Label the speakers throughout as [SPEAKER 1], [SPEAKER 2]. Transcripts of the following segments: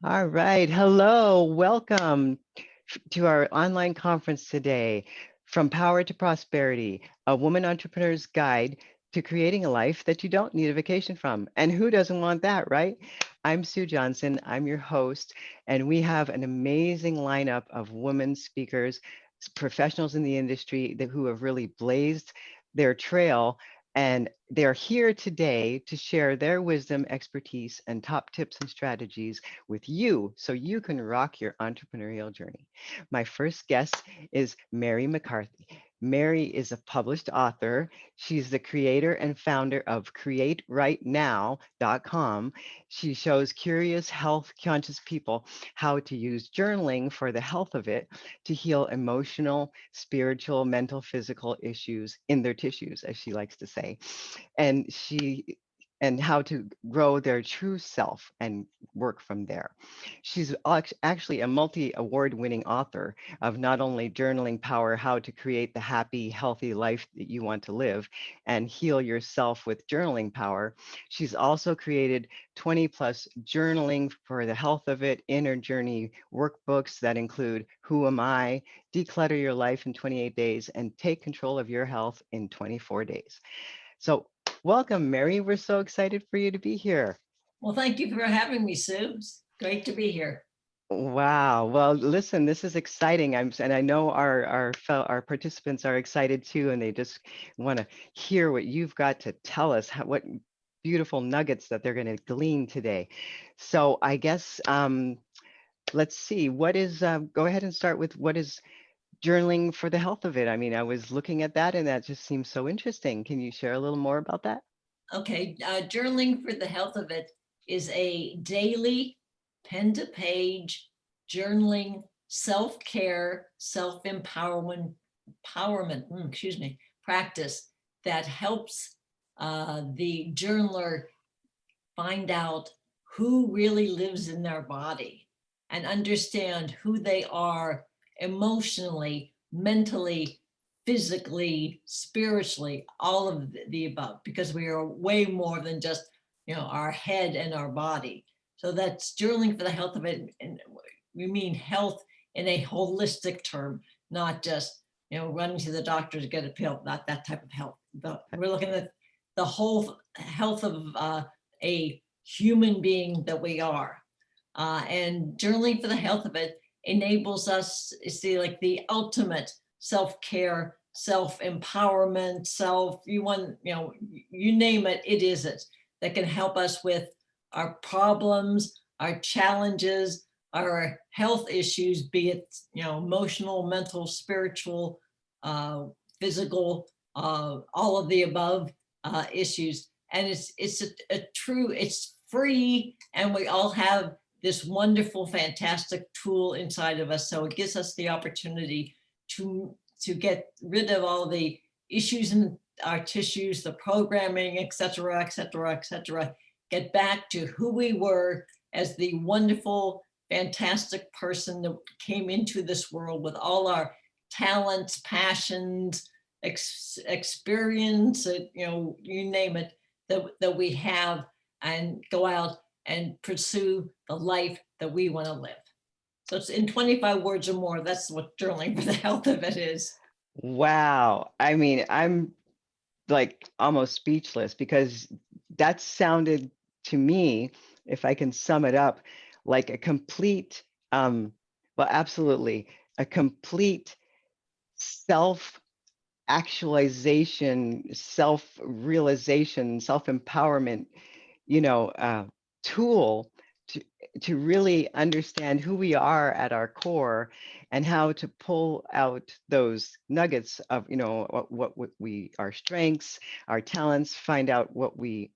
[SPEAKER 1] All right. Hello. Welcome to our online conference today. From Power to Prosperity, a woman entrepreneur's guide to creating a life that you don't need a vacation from. And who doesn't want that, right? I'm Sue Johnson. I'm your host, and we have an amazing lineup of women speakers, professionals in the industry who have really blazed their trail, and they're here today to share their wisdom, expertise, and top tips and strategies with you so you can rock your entrepreneurial journey. My first guest is Mary McCarthy. Mary is a published author. She's the creator and founder of CreateRightNow.com. She shows curious, health conscious people how to use journaling for the health of it to heal emotional, spiritual, mental, physical issues in their tissues, as she likes to say. And how to grow their true self and work from there. She's actually a multi-award winning author of not only Journaling Power, how to create the happy, healthy life that you want to live and heal yourself with journaling power. She's also created 20 plus journaling for the health of it, inner journey workbooks that include Who Am I, Declutter Your Life in 28 Days, and Take Control of Your Health in 24 Days. So welcome, Mary. We're so excited for you to be here.
[SPEAKER 2] Well, thank you for having me, Sue. It's great to be here.
[SPEAKER 1] Wow. Well, listen, this is exciting. And I know our participants are excited too, and they just want to hear what you've got to tell us, what beautiful nuggets that they're going to glean today. So I guess let's see. What is? Go ahead and start with what is journaling for the health of it. I mean, I was looking at that, and that just seems so interesting. Can you share a little more about that?
[SPEAKER 2] Okay, journaling for the health of it is a daily pen to page journaling, self-care, self-empowerment, practice that helps the journaler find out who really lives in their body and understand who they are emotionally, mentally, physically, spiritually, all of the above, because we are way more than just, our head and our body. So that's journaling for the health of it. And we mean health in a holistic term, not just, running to the doctor to get a pill, not that type of health. We're looking at the whole health of a human being that we are. And journaling for the health of it enables us to see like the ultimate self-care, self-empowerment, you name it, it is it, that can help us with our problems, our challenges, our health issues, be it, emotional, mental, spiritual, physical, all of the above issues. And it's it's free, and we all have this wonderful, fantastic tool inside of us. So it gives us the opportunity to get rid of all the issues in our tissues, the programming, et cetera, et cetera, et cetera. Get back to who we were as the wonderful, fantastic person that came into this world with all our talents, passions, experience, you name it, that we have, and go out and pursue the life that we want to live. So it's in 25 words or more. That's what journaling for the health of it is.
[SPEAKER 1] Wow. I mean, I'm like almost speechless because that sounded to me, if I can sum it up, like a complete, well, absolutely, a complete self actualization, self realization, self empowerment, tool to really understand who we are at our core and how to pull out those nuggets of what we our strengths, our talents, find out what we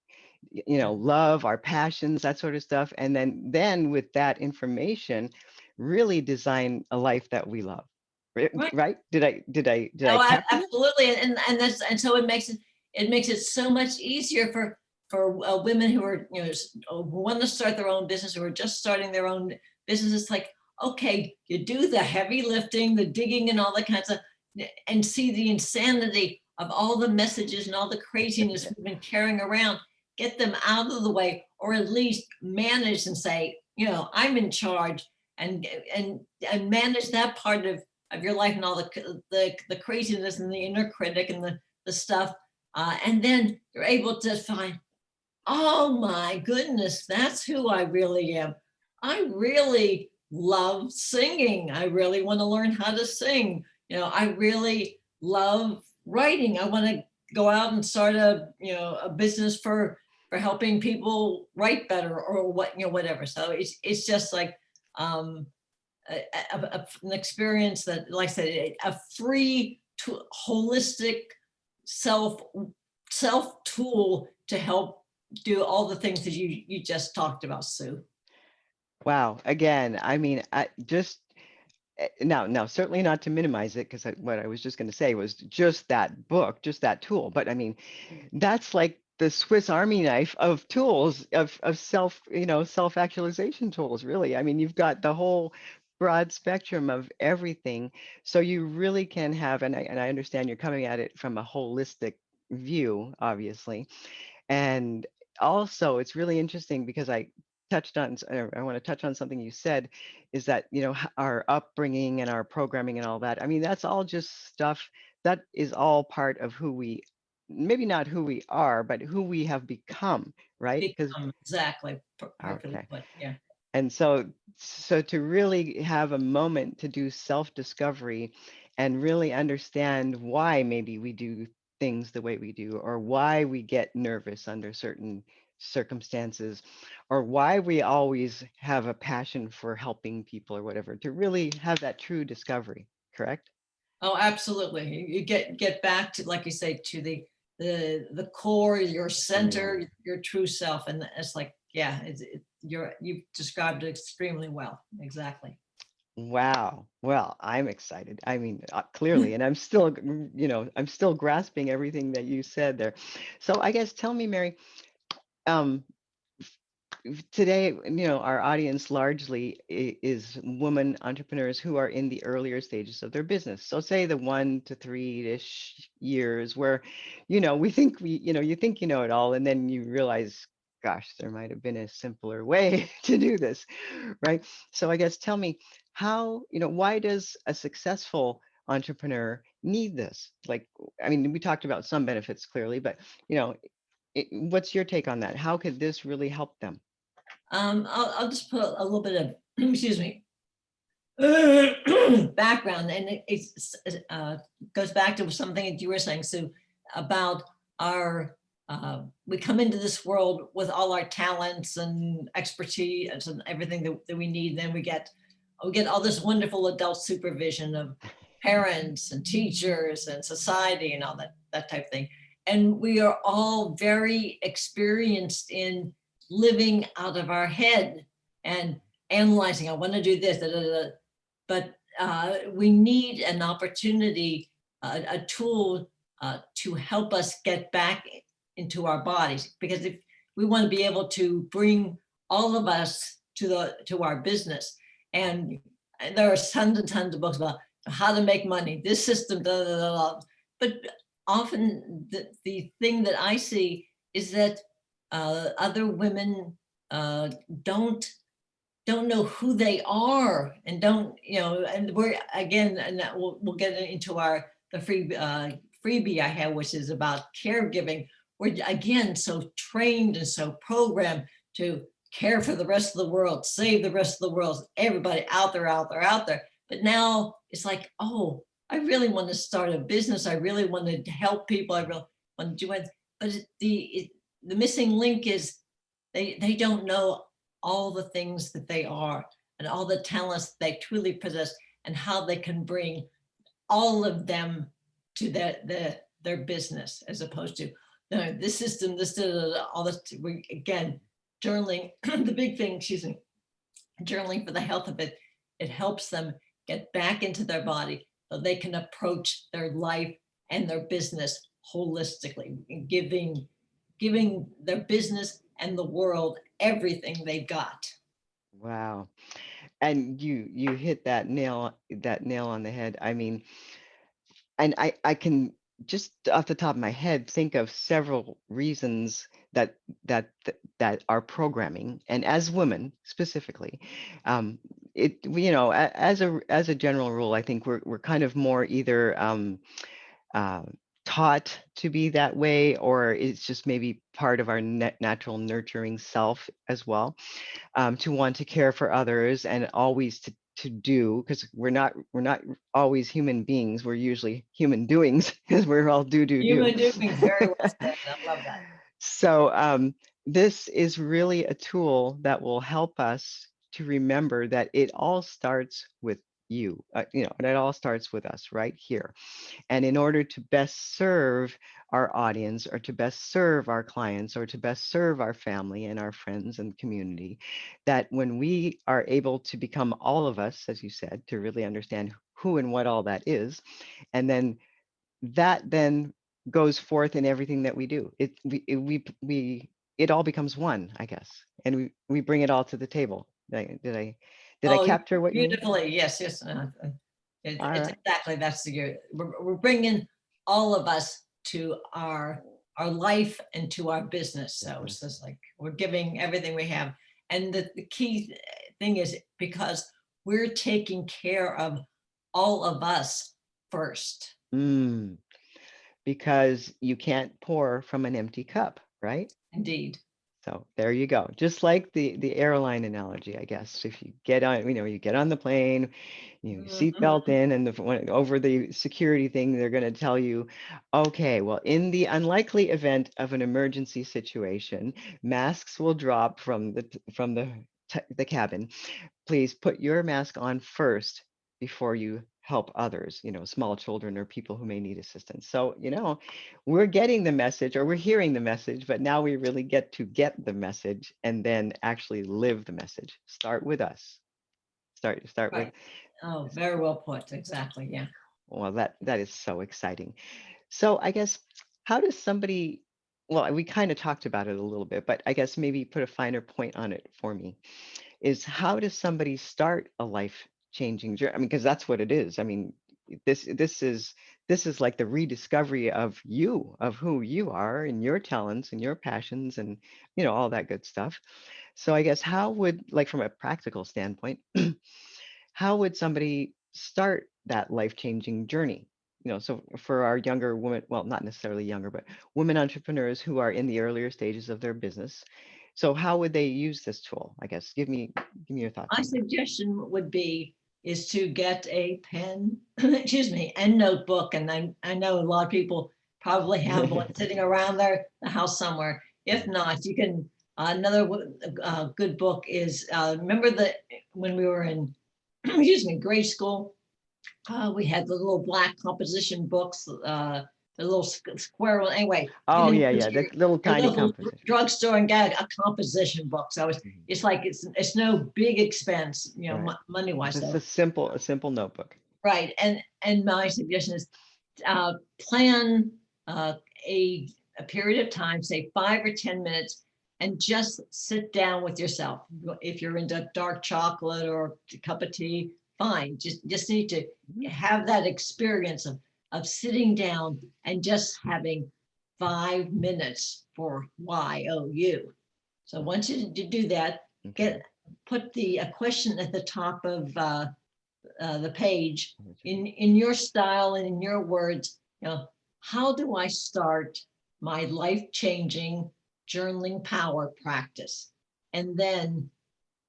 [SPEAKER 1] love, our passions, that sort of stuff, and then with that information really design a life that we love.
[SPEAKER 2] Right.
[SPEAKER 1] Right? Did I
[SPEAKER 2] Oh,
[SPEAKER 1] capture that?
[SPEAKER 2] absolutely. And so it makes it so much easier for women who are, who want to start their own business, who are just starting their own business. It's like, okay, you do the heavy lifting, the digging and all that kinds of, and see the insanity of all the messages and all the craziness we've been carrying around, get them out of the way, or at least manage and say, I'm in charge, and and manage that part of your life, and all the craziness and the inner critic and the stuff. And then you're able to find, oh my goodness, that's who I really am. I really love singing. I really want to learn how to sing. I really love writing. I want to go out and start a business for helping people write better, or whatever. So it's just like um an experience that, like I said, a free holistic self self tool to help do all the things that you just talked about, Sue.
[SPEAKER 1] Wow. Again, I mean, I just now, certainly not to minimize it, because what I was just going to say was just that book, just that tool. But I mean, that's like the Swiss Army knife of tools of self-actualization tools, really. I mean, you've got the whole broad spectrum of everything. So you really can have, and I understand you're coming at it from a holistic view, obviously. And also, it's really interesting because I want to touch on something you said, is that, our upbringing and our programming and all that. I mean, that's all just stuff that is all part of who we, maybe not who we are, but who we have become, right? Because,
[SPEAKER 2] Become exactly perfectly
[SPEAKER 1] okay.
[SPEAKER 2] put. Yeah.
[SPEAKER 1] And so to really have a moment to do self-discovery and really understand why maybe we do things the way we do, or why we get nervous under certain circumstances, or why we always have a passion for helping people or whatever, to really have that true discovery, correct?
[SPEAKER 2] Oh, absolutely. You get back to, like you say, to the core, your
[SPEAKER 1] Mm.
[SPEAKER 2] center, your true self, and it's like, yeah, you've described it extremely well. Exactly.
[SPEAKER 1] Wow. Well, I'm excited. I mean, clearly, and I'm still, I'm still grasping everything that you said there. So I guess tell me, Mary, um, today, our audience largely is women entrepreneurs who are in the earlier stages of their business. So say the 1 to 3-ish years where, you think you know it all, and then you realize, gosh, there might have been a simpler way to do this, right? So I guess tell me how, why does a successful entrepreneur need this? Like, I mean, we talked about some benefits clearly, but, you know, what's your take on that? How could this really help them?
[SPEAKER 2] I'll just put a little bit of excuse me background, and goes back to something that you were saying, Sue, about our we come into this world with all our talents and expertise and everything that we need. Then we get all this wonderful adult supervision of parents and teachers and society and all that type of thing. And we are all very experienced in living out of our head and analyzing. I want to do this, da, da, da. But we need an opportunity, a tool to help us get back into our bodies. Because if we want to be able to bring all of us to our business, and there are tons and tons of books about how to make money, this system, da, da, da, da. But often the thing that I see is that other women uh, don't don't know who they are, and don't, and we're again, and that we'll get into the freebie I have, which is about caregiving. We're again so trained and so programmed to care for the rest of the world, save the rest of the world, everybody out there, out there, out there. But now it's like, oh, I really want to start a business. I really want to help people. I really want to do it. But the missing link is they don't know all the things that they are, and all the talents they truly possess, and how they can bring all of them to their business, as opposed to this system, this all this. Again, journaling, the big thing, excuse me, journaling for the health of it, it helps them get back into their body so they can approach their life and their business holistically, giving their business and the world everything they've got.
[SPEAKER 1] Wow. And you hit that nail on the head. I mean, and I can. just off the top of my head, think of several reasons that that are programming, and as women specifically, um, as a general rule, I think we're kind of more either uh, taught to be that way, or it's just maybe part of our natural nurturing self as well, to want to care for others and always to do, because we're not always human beings, we're usually human doings because we're all do.
[SPEAKER 2] Human doing, very well said. I love that.
[SPEAKER 1] So this is really a tool that will help us to remember that it all starts with you, and it all starts with us right here. And in order to best serve our audience, or to best serve our clients, or to best serve our family and our friends and community, that when we are able to become all of us, as you said, to really understand who and what all that is, and then that then goes forth in everything that we do. It all becomes one, I guess, and we bring it all to the table. Did I
[SPEAKER 2] Oh,
[SPEAKER 1] capture what you mean?
[SPEAKER 2] beautifully. Yes, yes.
[SPEAKER 1] All
[SPEAKER 2] It's
[SPEAKER 1] right.
[SPEAKER 2] exactly, that's we're bringing all of us to our life and to our business. So it's just like we're giving everything we have. And the key thing is because we're taking care of all of us first.
[SPEAKER 1] Mm. Because you can't pour from an empty cup, right?
[SPEAKER 2] Indeed.
[SPEAKER 1] So there you go. Just like the airline analogy, I guess. If you get on, you get on the plane, seat
[SPEAKER 2] Mhm.
[SPEAKER 1] belt in, and over the security thing, they're going to tell you, okay, well, in the unlikely event of an emergency situation, masks will drop from the cabin. Please put your mask on first before you help others, small children or people who may need assistance. So, we're getting the message, or we're hearing the message, but now we really get the message and then actually live the message. Start with us. Start with.
[SPEAKER 2] Right. Oh, very well put. Exactly. Yeah.
[SPEAKER 1] Well, that is so exciting. So I guess, how does somebody, well, we kind of talked about it a little bit, but I guess maybe put a finer point on it for me, is how does somebody start a life changing journey? I mean, because that's what it is. I mean, this is like the rediscovery of you, of who you are and your talents and your passions and all that good stuff. So I guess, how would, like, from a practical standpoint, how would somebody start that life changing journey? So for our younger women, well, not necessarily younger, but women entrepreneurs who are in the earlier stages of their business. So how would they use this tool? I guess give me your thoughts
[SPEAKER 2] My
[SPEAKER 1] on that.
[SPEAKER 2] suggestion would be is to get a pen, excuse me, and notebook. And I know a lot of people probably have one sitting around the house somewhere. If not, you can, another good book is, remember that when we were in, excuse me, grade school, we had the little black composition books, the little square one. Anyway, you
[SPEAKER 1] Oh
[SPEAKER 2] can
[SPEAKER 1] yeah,
[SPEAKER 2] go to
[SPEAKER 1] yeah, that little
[SPEAKER 2] your
[SPEAKER 1] tiny
[SPEAKER 2] local
[SPEAKER 1] composition.
[SPEAKER 2] drugstore and get a composition book. So
[SPEAKER 1] Mhm.
[SPEAKER 2] it's like it's no big expense,
[SPEAKER 1] Right.
[SPEAKER 2] money wise.
[SPEAKER 1] Just
[SPEAKER 2] So
[SPEAKER 1] a simple notebook.
[SPEAKER 2] right, and my suggestion is plan uh, a a period of time, say 5 or 10 minutes, and just sit down with yourself. If you're into dark chocolate or a cup of tea, fine. Just need to
[SPEAKER 1] Mhm.
[SPEAKER 2] have that experience of sitting down and just having 5 minutes for YOU. So once you do that,
[SPEAKER 1] Okay.
[SPEAKER 2] get put the a question at the top of the page in your style and in your words. How do I start my life-changing journaling power practice? And then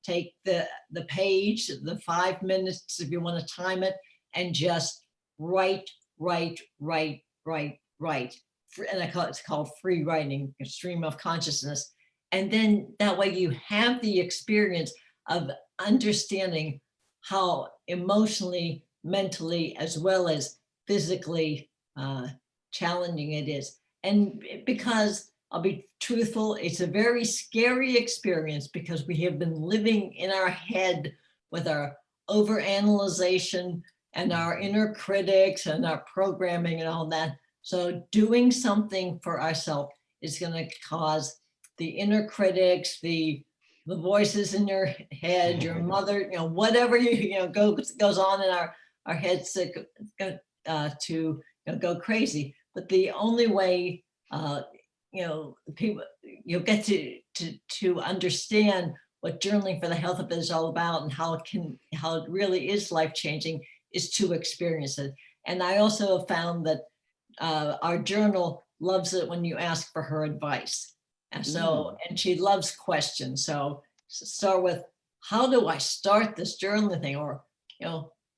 [SPEAKER 2] take the page, the 5 minutes if you want to time it, and just write, write, write, write, write. And it's called free writing, a stream of consciousness. And then that way you have the experience of understanding how emotionally, mentally, as well as physically challenging it is. And because I'll be truthful, it's a very scary experience because we have been living in our head with our overanalyzation and our
[SPEAKER 1] Mhm.
[SPEAKER 2] inner critics and our programming and all that. So doing something for ourselves is going to cause the inner critics, the voices in your head, your mother, whatever goes on in our heads to go crazy. But but the only way, people, you'll get to understand what journaling for the health of it is all about, and how it really is life changing, is to experience it. And I also have found that our journal loves it when you ask for her advice. And so,
[SPEAKER 1] Mm,
[SPEAKER 2] and she loves questions. So start with, how do I start this journaling thing? Or,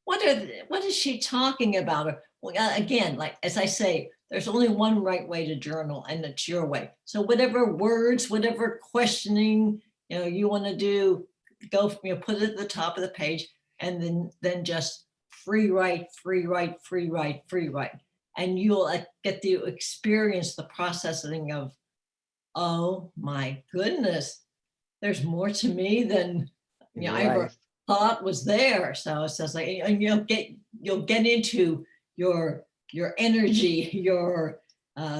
[SPEAKER 2] what is she talking about? Or, well, again, like, as I say, there's only one right way to journal, and it's your way. So whatever words, whatever questioning, you want to do, go, put it at the top of the page, and then just free write, free write, free write, free write. And you'll get to experience the processing of, oh my goodness, there's more to me than I ever
[SPEAKER 1] right.
[SPEAKER 2] thought was there. So it's just like, and you'll get into your energy, your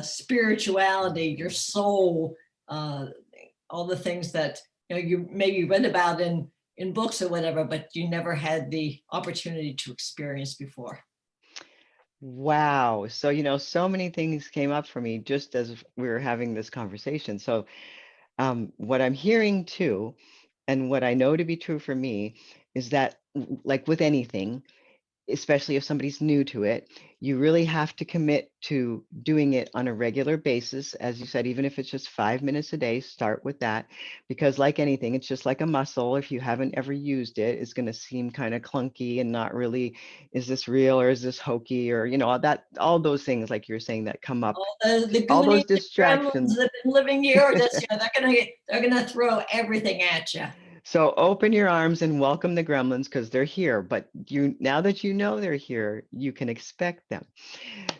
[SPEAKER 2] spirituality, your soul, uh, all the things that you maybe read about in books or whatever, but you never had the opportunity to experience before.
[SPEAKER 1] Wow. So, so many things came up for me just as we were having this conversation. So, what I'm hearing too, and what I know to be true for me, is that, like with anything, especially if somebody's new to it, you really have to commit to doing it on a regular basis. As you said, even if it's just 5 minutes a day, start with that. Because, like anything, it's just like a muscle. If you haven't ever used it, it's going to seem kind of clunky and not really, is this real or is this hokey, or, all those things, like you're saying, that come up,
[SPEAKER 2] All the
[SPEAKER 1] all
[SPEAKER 2] Goonies
[SPEAKER 1] those
[SPEAKER 2] and Gremlins
[SPEAKER 1] distractions.
[SPEAKER 2] that have been living here are just, they're gonna throw everything at you.
[SPEAKER 1] So open your arms and welcome the gremlins, because they're here. But now that you know they're here, you can expect them.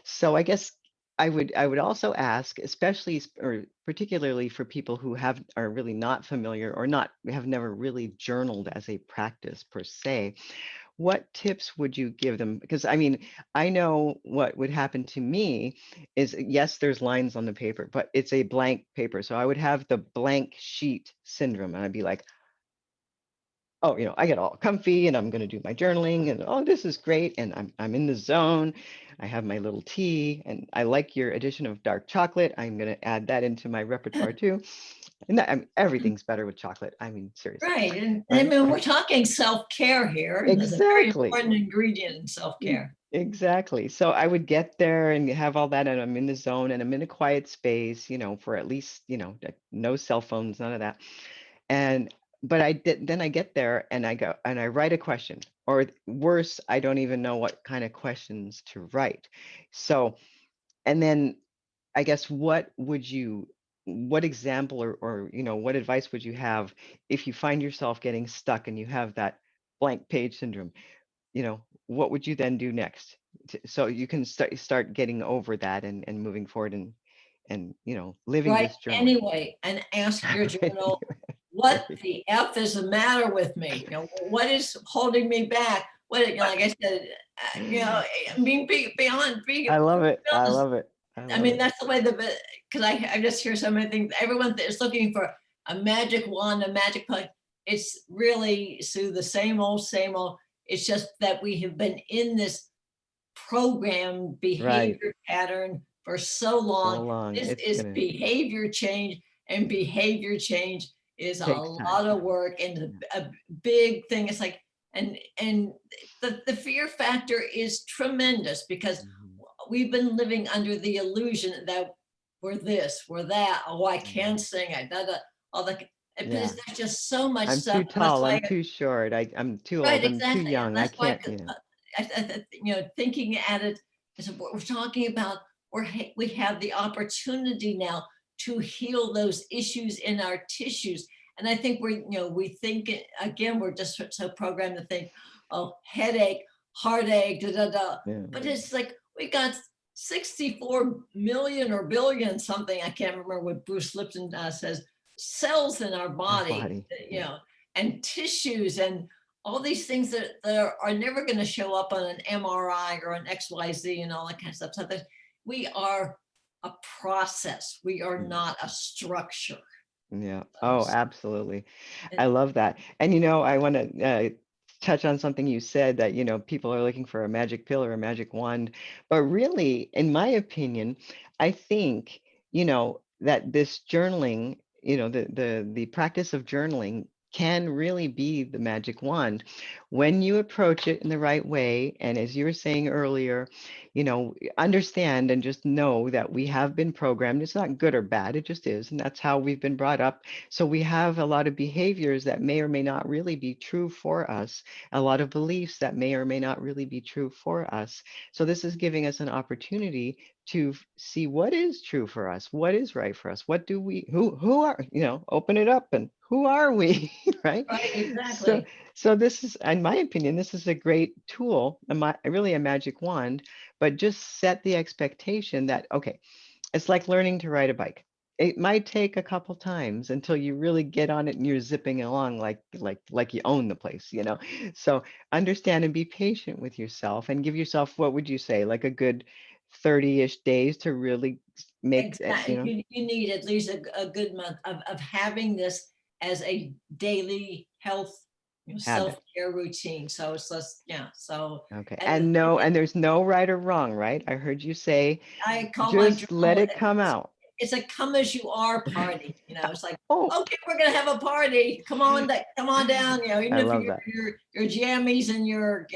[SPEAKER 1] So I guess I would also ask, especially or particularly for people who are really not familiar, or not have never really journaled as a practice per se, what tips would you give them? Because I mean, I know what would happen to me is, yes, there's lines on the paper, but it's a blank paper. So I would have the blank sheet syndrome, and I'd be like, oh, I get all comfy and I'm going to do my journaling, and oh, this is great. And I'm in the zone. I have my little tea, and I like your addition of dark chocolate. I'm going to add that into my repertoire too. And everything's better with chocolate. I mean, seriously,
[SPEAKER 2] Right. And I
[SPEAKER 1] right?
[SPEAKER 2] mean, we're talking self-care here, and there's a very
[SPEAKER 1] Exactly.
[SPEAKER 2] important ingredient in
[SPEAKER 1] Mm,
[SPEAKER 2] self-care.
[SPEAKER 1] exactly. So I would get there and have all that, and I'm in the zone and I'm in a quiet space, for at least, no cell phones, none of that. And but then I get there and I go and I write a question, or worse, I don't even know what kind of questions to write. So, and then I guess what example, or what advice would you have if you find yourself getting stuck and you have that blank page syndrome? What would you then do next? So you can start getting over that, and moving forward, and living
[SPEAKER 2] Right.
[SPEAKER 1] this journaling.
[SPEAKER 2] Anyway, and ask your
[SPEAKER 1] Right.
[SPEAKER 2] journal, what
[SPEAKER 1] Right.
[SPEAKER 2] the F is the matter with me? What is holding me back? Like I said, being beyond being
[SPEAKER 1] I love it. I
[SPEAKER 2] honest.
[SPEAKER 1] love it. I
[SPEAKER 2] I
[SPEAKER 1] love
[SPEAKER 2] mean,
[SPEAKER 1] it.
[SPEAKER 2] that's the way because I just hear so many things. Everyone is looking for a magic wand, a magic pill. It's really, Sue, the same old, same old. It's just that we have been in this program
[SPEAKER 1] Right.
[SPEAKER 2] behavior pattern for so
[SPEAKER 1] So
[SPEAKER 2] long.
[SPEAKER 1] long.
[SPEAKER 2] This
[SPEAKER 1] It's
[SPEAKER 2] is
[SPEAKER 1] gonna
[SPEAKER 2] behavior change, and behavior change is a
[SPEAKER 1] takes time.
[SPEAKER 2] lot of work and
[SPEAKER 1] Yeah.
[SPEAKER 2] a big thing. It's like, and the fear factor is tremendous, because
[SPEAKER 1] Mhm,
[SPEAKER 2] we've been living under the illusion that we're this, we're that. Oh, I can't
[SPEAKER 1] mhm.
[SPEAKER 2] sing. I da da. All the
[SPEAKER 1] Yeah.
[SPEAKER 2] because there's just so much
[SPEAKER 1] I'm
[SPEAKER 2] stuff,
[SPEAKER 1] too
[SPEAKER 2] and that's
[SPEAKER 1] tall. I'm
[SPEAKER 2] why.
[SPEAKER 1] too short. I'm too
[SPEAKER 2] Right,
[SPEAKER 1] old. I'm too
[SPEAKER 2] exactly, and
[SPEAKER 1] young. I
[SPEAKER 2] that's why,
[SPEAKER 1] can't,
[SPEAKER 2] thinking at it is what we're talking about. We have the opportunity now to heal those issues in our tissues, and I think we think again, we're just so programmed to think, oh, headache, heartache, da da da.
[SPEAKER 1] yeah.
[SPEAKER 2] But it's like we got 64 million or billion something. I can't remember what Bruce Lipton says. Cells in our
[SPEAKER 1] Our
[SPEAKER 2] body,
[SPEAKER 1] body. Yeah.
[SPEAKER 2] and tissues, and all these things that are never going to show up on an MRI or an XYZ and all that kind of stuff. So that we are a process. We are
[SPEAKER 1] Mm,
[SPEAKER 2] not a structure.
[SPEAKER 1] yeah. Oh,
[SPEAKER 2] So,
[SPEAKER 1] absolutely. I
[SPEAKER 2] and
[SPEAKER 1] love that. And I want to touch on something you said that, people are looking for a magic pill or a magic wand. But really, in my opinion, I think, that this journaling, the practice of journaling can really be the magic wand when you approach it in the right way. And as you were saying earlier, understand and just know that we have been programmed. It's not good or bad, it just is. And that's how we've been brought up. So we have a lot of behaviors that may or may not really be true for us, a lot of beliefs that may or may not really be true for us. So this is giving us an opportunity to see what is true for us, what is right for us, what do we, who are, open it up and who are we, right?
[SPEAKER 2] Right,
[SPEAKER 1] So,
[SPEAKER 2] exactly.
[SPEAKER 1] so this is, in my opinion, this is a great tool, really a magic wand, but just set the expectation that, okay, it's like learning to ride a bike. It might take a couple times until you really get on it and you're zipping along like you own the place. So understand and be patient with yourself and give yourself, what would you say, like a good 30-ish days to really make it,
[SPEAKER 2] Exactly. You need at least a good month of having this as a daily health,
[SPEAKER 1] habit.
[SPEAKER 2] self-care routine. So it's less, yeah. So,
[SPEAKER 1] Okay.
[SPEAKER 2] and
[SPEAKER 1] And no, and there's no right or wrong, right? I heard you say,
[SPEAKER 2] I call my
[SPEAKER 1] just let
[SPEAKER 2] journal,
[SPEAKER 1] it come out.
[SPEAKER 2] it's a come as you are party. It's like,
[SPEAKER 1] Oh,
[SPEAKER 2] okay, we're gonna have a party. Come on down. Even
[SPEAKER 1] I
[SPEAKER 2] if
[SPEAKER 1] love
[SPEAKER 2] you're
[SPEAKER 1] that.
[SPEAKER 2] your jammies and your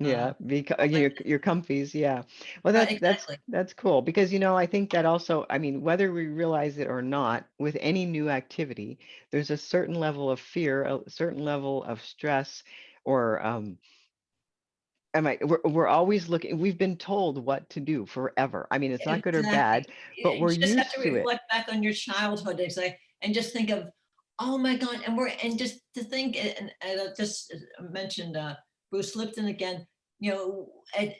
[SPEAKER 1] Yeah, because
[SPEAKER 2] all that.
[SPEAKER 1] your comfies, yeah. Well,
[SPEAKER 2] Right,
[SPEAKER 1] that's
[SPEAKER 2] exactly.
[SPEAKER 1] that's cool because I think that also, I mean, whether we realize it or not, with any new activity, there's a certain level of fear, a certain level of stress, or we're always looking, we've been told what to do forever. I mean, it's not good or
[SPEAKER 2] Exactly.
[SPEAKER 1] bad, but
[SPEAKER 2] You
[SPEAKER 1] we're
[SPEAKER 2] just have to
[SPEAKER 1] used to it.
[SPEAKER 2] reflect back on your childhood, it's like, and just think of, oh my God, and just to think, and I just mentioned Bruce Lipton again, at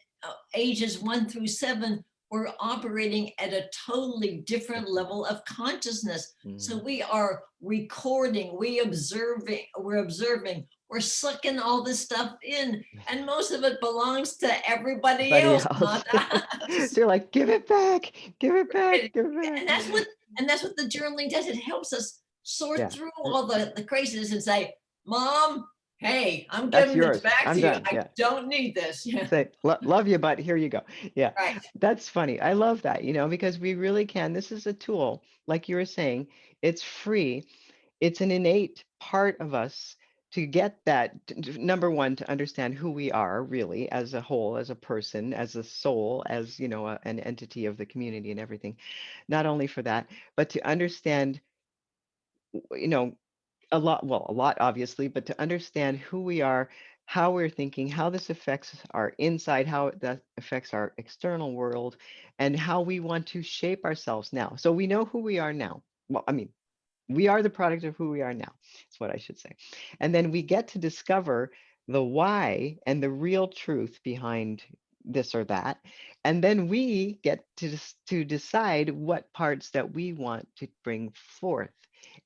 [SPEAKER 2] ages 1 through 7, we're operating at a totally different
[SPEAKER 1] Different.
[SPEAKER 2] level of consciousness. So
[SPEAKER 1] Mhm.
[SPEAKER 2] we are recording, we're observing, we're sucking all this stuff in, and most of it belongs to everybody
[SPEAKER 1] Everybody
[SPEAKER 2] else,
[SPEAKER 1] else.
[SPEAKER 2] not us.
[SPEAKER 1] They're like, give it back, give it back,
[SPEAKER 2] Right.
[SPEAKER 1] give it
[SPEAKER 2] And
[SPEAKER 1] back.
[SPEAKER 2] that's what the journaling does. It helps us sort
[SPEAKER 1] Yeah,
[SPEAKER 2] through all the craziness and say, Mom, hey, I'm
[SPEAKER 1] that's
[SPEAKER 2] giving this
[SPEAKER 1] yours.
[SPEAKER 2] back
[SPEAKER 1] I'm
[SPEAKER 2] to you.
[SPEAKER 1] done.
[SPEAKER 2] I
[SPEAKER 1] Yeah.
[SPEAKER 2] don't need this. Yeah.
[SPEAKER 1] Say, love you, but here you go. Yeah,
[SPEAKER 2] Right.
[SPEAKER 1] that's funny. I love that, because we really can. This is a tool, like you were saying, it's free. It's an innate part of us to get that, number one, to understand who we are really as a whole, as a person, as a soul, as, an entity of the community and everything. Not only for that, but to understand, you know, a lot obviously, but to understand who we are, how we're thinking, how this affects our inside, how that affects our external world, and how we want to shape ourselves now. So we know who we are now. Well, I mean, we are the product of who we are now. That's what I should say. And then we get to discover the why and the real truth behind this or that. And then we get to decide what parts that we want to bring forth.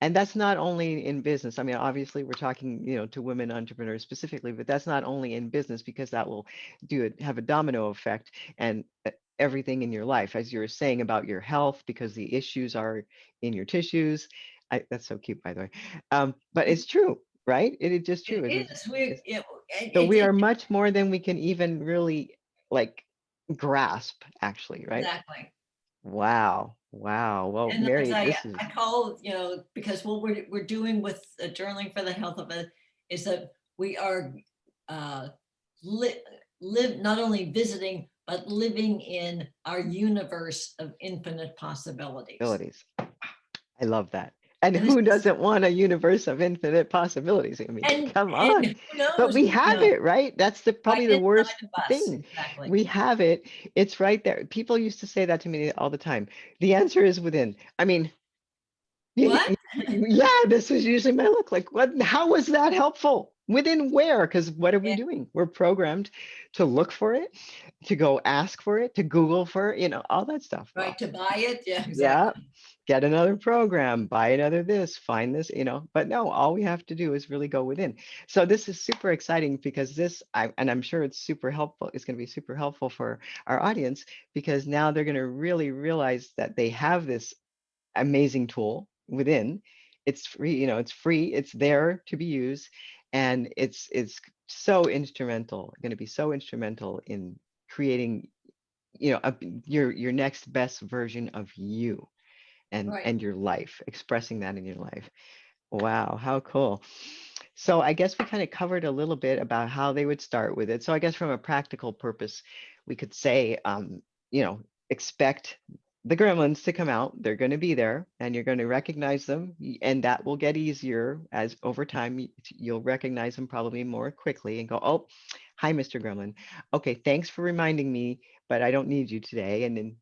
[SPEAKER 1] And that's not only in business. I mean, obviously we're talking, to women entrepreneurs specifically, but that's not only in business because that will have a domino effect and everything in your life, as you were saying about your health, because the issues are in your tissues. That's so cute, by the way. But it's true, right? It just
[SPEAKER 2] It
[SPEAKER 1] true.
[SPEAKER 2] is. We,
[SPEAKER 1] It's so
[SPEAKER 2] it,
[SPEAKER 1] we
[SPEAKER 2] it,
[SPEAKER 1] are much more than we can even really like grasp, actually, right?
[SPEAKER 2] exactly.
[SPEAKER 1] Wow. Wow. Well,
[SPEAKER 2] And I
[SPEAKER 1] Mary,
[SPEAKER 2] tell you,
[SPEAKER 1] this is
[SPEAKER 2] I call, because what we're doing with journaling for the health of it is that we are uh, li- live not only visiting but living in our universe of infinite possibilities.
[SPEAKER 1] abilities. I love that. And
[SPEAKER 2] And this
[SPEAKER 1] who
[SPEAKER 2] is,
[SPEAKER 1] doesn't want a universe of infinite possibilities? I mean, come
[SPEAKER 2] and
[SPEAKER 1] on.
[SPEAKER 2] who
[SPEAKER 1] But
[SPEAKER 2] knows,
[SPEAKER 1] we have it, right? That's the
[SPEAKER 2] right
[SPEAKER 1] probably the
[SPEAKER 2] inside
[SPEAKER 1] worst
[SPEAKER 2] of us.
[SPEAKER 1] thing.
[SPEAKER 2] Exactly.
[SPEAKER 1] We have it. It's right there. People used to say that to me all the time. The answer is within. I mean,
[SPEAKER 2] What?
[SPEAKER 1] yeah, this was usually my look. Like, what? How was that helpful? Within where? Because what are we
[SPEAKER 2] Yeah,
[SPEAKER 1] doing? We're programmed to look for it, to go ask for it, to Google for it, all that stuff.
[SPEAKER 2] right.
[SPEAKER 1] Well,
[SPEAKER 2] To buy it. Yeah,
[SPEAKER 1] yeah,
[SPEAKER 2] exactly.
[SPEAKER 1] get another program, buy another this, find this, but no, all we have to do is really go within. So this is super exciting because and I'm sure it's super helpful. It's going to be super helpful for our audience because now they're going to really realize that they have this amazing tool within. it's free, it's free, it's there to be used, and it's so instrumental, going to be so instrumental in creating, your next best version of you
[SPEAKER 2] Right.
[SPEAKER 1] and your life, expressing that in your life. Wow, how cool. So I guess we kind of covered a little bit about how they would start with it. So I guess from a practical purpose, we could say, expect the gremlins to come out. They're going to be there, and you're going to recognize them, and that will get easier as over time. You'll recognize them probably more quickly and go, "Oh, hi, Mr. Gremlin. Okay, thanks for reminding me, but I don't need you today." And then,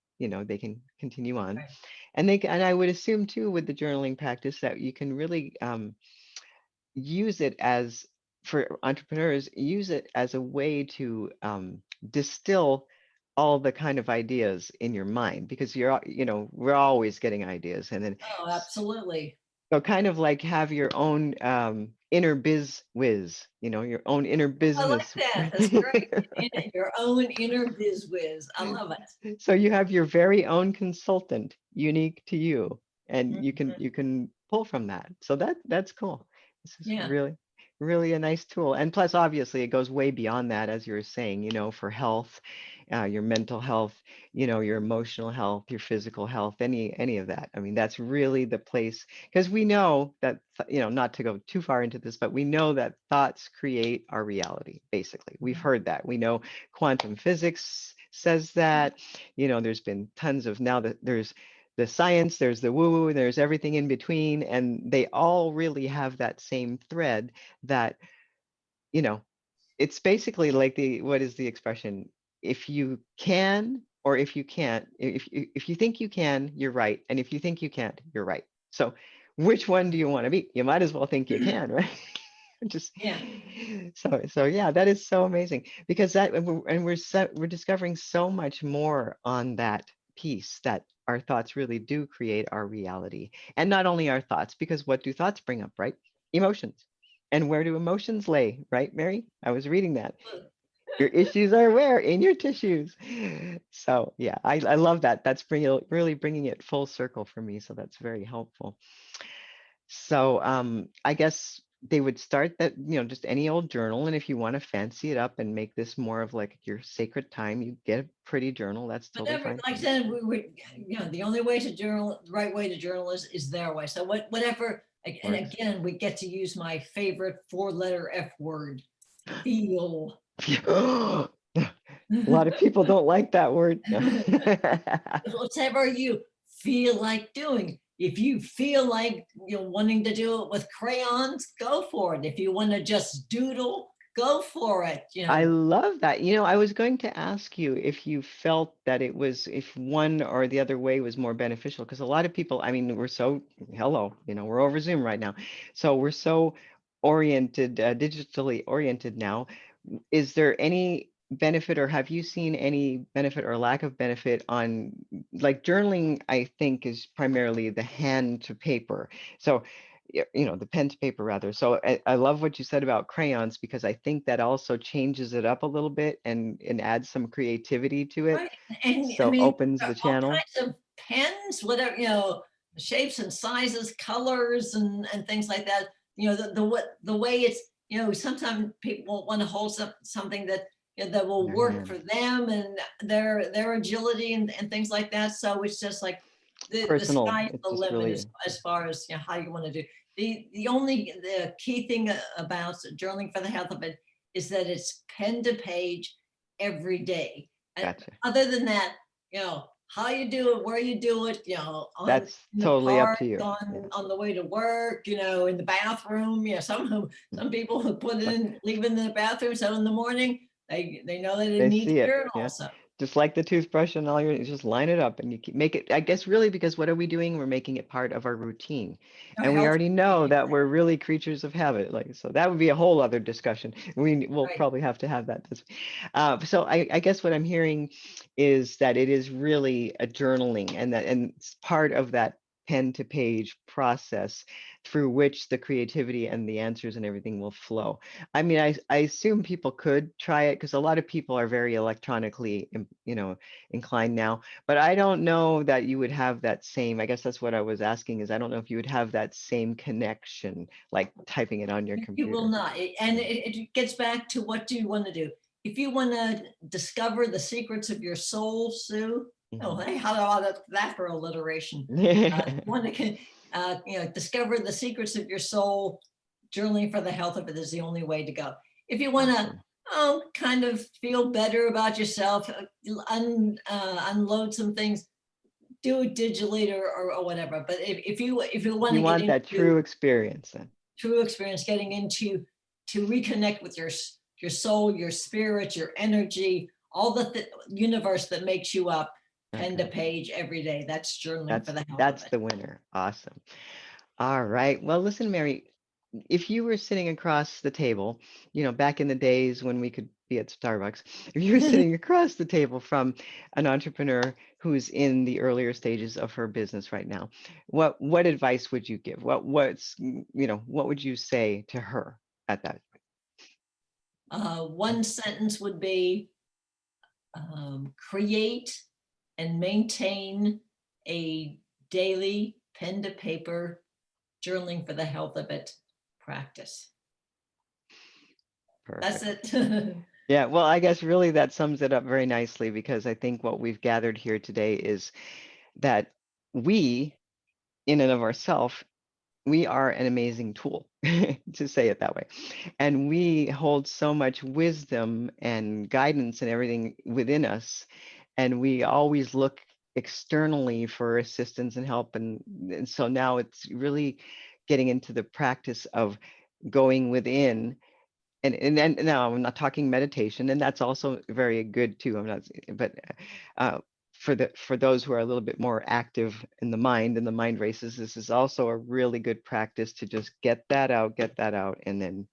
[SPEAKER 1] they can continue on.
[SPEAKER 2] Right.
[SPEAKER 1] And I would assume too with the journaling practice that you can really use it as for entrepreneurs, use it as a way to distill all the kind of ideas in your mind because we're always getting ideas, and then
[SPEAKER 2] Oh, absolutely.
[SPEAKER 1] so kind of like have your own inner biz whiz, your own inner
[SPEAKER 2] I like
[SPEAKER 1] business.
[SPEAKER 2] that. That's great. Your own inner biz whiz. I love it.
[SPEAKER 1] So you have your very own consultant, unique to you, and you can
[SPEAKER 2] Mhm.
[SPEAKER 1] you can pull from that. So that's cool. This is
[SPEAKER 2] Yeah.
[SPEAKER 1] really, really a nice tool. And plus, obviously, it goes way beyond that, as you were saying, for health, your mental health, your emotional health, your physical health, any of that. I mean, that's really the place because we know that, not to go too far into this, but we know that thoughts create our reality, basically. We've
[SPEAKER 2] Mhm.
[SPEAKER 1] heard that. We know quantum physics says that. There's been tons of now that there's the science, there's the woo woo, there's everything in between, and they all really have that same thread that, you know, it's basically like what is the expression? If you can or if you can't, if you think you can, you're right. And if you think you can't, you're right. So which one do you want to be? You might as well think you can, right? Just
[SPEAKER 2] Yeah.
[SPEAKER 1] so yeah, that is so amazing because we're discovering so much more on that piece that our thoughts really do create our reality. And not only our thoughts, because what do thoughts bring up, right? Emotions. And where do emotions lay, right, Mary? I was reading that. Your issues are where? In your tissues. So yeah, I love that. That's really bringing it full circle for me. So that's very helpful. So I guess they would start that, just any old journal. And if you want to fancy it up and make this more of like your sacred time, you get a pretty journal. That's totally
[SPEAKER 2] Whatever,
[SPEAKER 1] fine
[SPEAKER 2] like I
[SPEAKER 1] too.
[SPEAKER 2] said, the only way to journal, the right way to journal is their way. So whatever, and
[SPEAKER 1] Works.
[SPEAKER 2] again, we get to use my favorite four-letter F word, feel.
[SPEAKER 1] A lot of people don't like that word. No.
[SPEAKER 2] Whatever you feel like doing. If you feel like wanting to do it with crayons, go for it. If you want to just doodle, go for it.
[SPEAKER 1] I love that. I was going to ask you if you felt that if one or the other way was more beneficial, because a lot of people, I mean, hello, we're over Zoom right now. So we're so oriented, digitally oriented now. Is there any benefit or have you seen any benefit or lack of benefit on like journaling? I think is primarily the hand to paper. So the pen to paper rather. So I love what you said about crayons because I think that also changes it up a little bit and adds some creativity to it.
[SPEAKER 2] Right. And I
[SPEAKER 1] So
[SPEAKER 2] mean,
[SPEAKER 1] opens
[SPEAKER 2] there
[SPEAKER 1] the
[SPEAKER 2] are all
[SPEAKER 1] channel.
[SPEAKER 2] kinds of pens, whatever, shapes and sizes, colors and things like that. The way it's, sometimes people want to hold something that that
[SPEAKER 1] In
[SPEAKER 2] will
[SPEAKER 1] their
[SPEAKER 2] work for
[SPEAKER 1] hand.
[SPEAKER 2] them and their agility and things like that. So it's just like the
[SPEAKER 1] Personal.
[SPEAKER 2] sky's
[SPEAKER 1] It's
[SPEAKER 2] the
[SPEAKER 1] just
[SPEAKER 2] limit
[SPEAKER 1] really
[SPEAKER 2] as far as how you want to do. The key thing about journaling for the health of it is that it's pen to page every day. And
[SPEAKER 1] gotcha.
[SPEAKER 2] other than that, how you do it, where you do it, on
[SPEAKER 1] That's
[SPEAKER 2] in the
[SPEAKER 1] totally up
[SPEAKER 2] park,
[SPEAKER 1] to you. Yeah.
[SPEAKER 2] on the way to work, in the bathroom. Some people who put it
[SPEAKER 1] Like
[SPEAKER 2] in, leave it in the bathroom. So in the morning, they know they
[SPEAKER 1] they
[SPEAKER 2] need to
[SPEAKER 1] see it.
[SPEAKER 2] journal.
[SPEAKER 1] Yeah.
[SPEAKER 2] So
[SPEAKER 1] Just like the toothbrush and all you just line it up and make it, I guess, really, because what are we doing? We're making it part of our routine.
[SPEAKER 2] our
[SPEAKER 1] And we
[SPEAKER 2] health
[SPEAKER 1] already know
[SPEAKER 2] routine,
[SPEAKER 1] that we're really creatures of habit. Like, so that would be a whole other discussion. We'll
[SPEAKER 2] right?
[SPEAKER 1] probably have to have that. So I guess what I'm hearing is that it is really a journaling and it's part of that pen to page process through which the creativity and the answers and everything will flow. I mean, I assume people could try it because a lot of people are very electronically, inclined now, but I don't know that you would have that same, I guess that's what I was asking is I don't know if you would have that same connection, like typing it on your
[SPEAKER 2] You will
[SPEAKER 1] computer.
[SPEAKER 2] not. And it gets back to what do you want to do? If you want to discover the secrets of your soul, Sue, oh,
[SPEAKER 1] Mhm.
[SPEAKER 2] hey, how about that for alliteration? You want to, discover the secrets of your soul, journaling for the health of it is the only way to go. If you want to,
[SPEAKER 1] Awesome.
[SPEAKER 2] kind of feel better about yourself, unload some things, do it digitally or whatever. But if you want
[SPEAKER 1] You
[SPEAKER 2] to get
[SPEAKER 1] want that
[SPEAKER 2] into
[SPEAKER 1] true experience then.
[SPEAKER 2] true experience, getting into to reconnect with your soul, your spirit, your energy, all the universe that makes you up, pen to
[SPEAKER 1] Okay.
[SPEAKER 2] page every day. That's journaling for
[SPEAKER 1] That's
[SPEAKER 2] the health of
[SPEAKER 1] that's
[SPEAKER 2] it.
[SPEAKER 1] the winner. Awesome. All right. Well, listen, Mary, if you were sitting across the table, back in the days when we could be at Starbucks, if you were sitting across the table from an entrepreneur who's in the earlier stages of her business right now, what advice would you give? What would you say to her at that?
[SPEAKER 2] One sentence would be create and maintain a daily pen to paper journaling for the health of it practice. That's
[SPEAKER 1] Perfect.
[SPEAKER 2] it.
[SPEAKER 1] Yeah, well, I guess really that sums it up very nicely because I think what we've gathered here today is that we, in and of ourselves, we are an amazing tool, to say it that way. And we hold so much wisdom and guidance and everything within us. And we always look externally for assistance and help. And so now it's really getting into the practice of going within and now I'm not talking meditation, and that's also very good too. I'm not, but uh, for those who are a little bit more active in the mind races, this is also a really good practice to just get that out, and then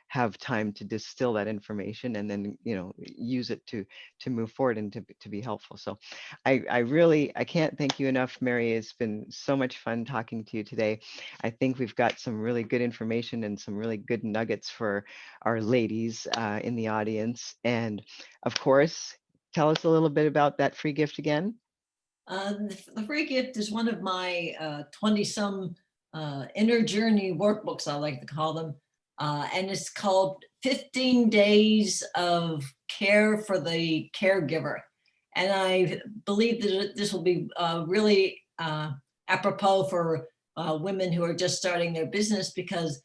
[SPEAKER 1] have time to distill that information and then use it to move forward and to be helpful. So I really I can't thank you enough, Mary. It's been so much fun talking to you today. I think we've got some really good information and some really good nuggets for our ladies in the audience. And of course, tell us a little bit about that free gift again.
[SPEAKER 2] The free gift is one of my 20 some inner journey workbooks, I like to call them. And it's called 15 Days of Care for the Caregiver. And I believe that this will be really apropos for women who are just starting their business, because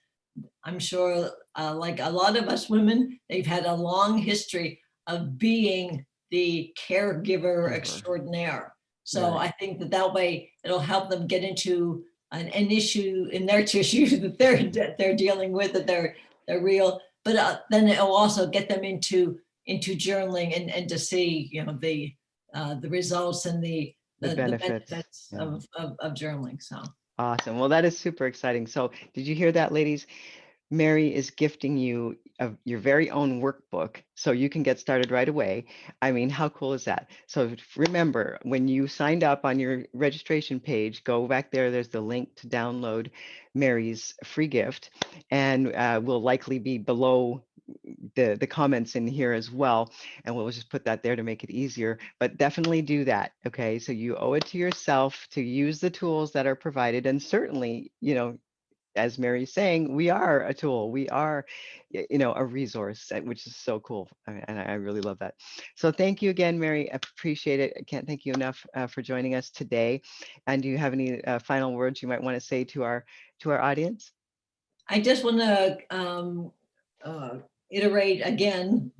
[SPEAKER 2] I'm sure, like a lot of us women, they've had a long history of being the caregiver
[SPEAKER 1] Giver.
[SPEAKER 2] extraordinaire. So
[SPEAKER 1] Right.
[SPEAKER 2] I think that way it'll help them get into an issue in their tissue that they're dealing with, that they're real. But then it'll also get them into journaling and to see the results and
[SPEAKER 1] The
[SPEAKER 2] the
[SPEAKER 1] benefits.
[SPEAKER 2] benefits
[SPEAKER 1] Yeah.
[SPEAKER 2] of journaling. So
[SPEAKER 1] Awesome. Well, that is super exciting. So, did you hear that, ladies? Mary is gifting you your very own workbook so you can get started right away. I mean, how cool is that? So remember, when you signed up on your registration page, go back there. There's the link to download Mary's free gift, and will likely be below the comments in here as well. And we'll just put that there to make it easier. But definitely do that. Okay. So you owe it to yourself to use the tools that are provided. And certainly, as Mary's saying, we are a tool. We are, a resource, which is so cool. And I really love that. So thank you again, Mary. I appreciate it. I can't thank you enough for joining us today. And do you have any final words you might want to say to our audience?
[SPEAKER 2] I just want to uh, iterate again,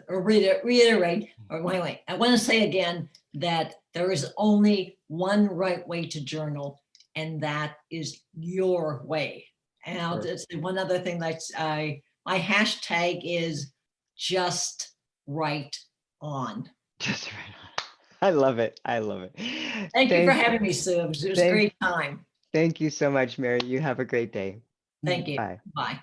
[SPEAKER 2] or reiterate, or wait. I want to say again that there is only one right way to journal, and that is your way. And I'll
[SPEAKER 1] Perfect.
[SPEAKER 2] just say one other thing my hashtag is just right on.
[SPEAKER 1] Just right on. I love it. I love it.
[SPEAKER 2] Thank you for
[SPEAKER 1] Thank,
[SPEAKER 2] having me, Sue. It was a
[SPEAKER 1] thank,
[SPEAKER 2] great time.
[SPEAKER 1] thank you so much, Mary. You have a great day.
[SPEAKER 2] Thank you.
[SPEAKER 1] Bye.
[SPEAKER 2] Bye.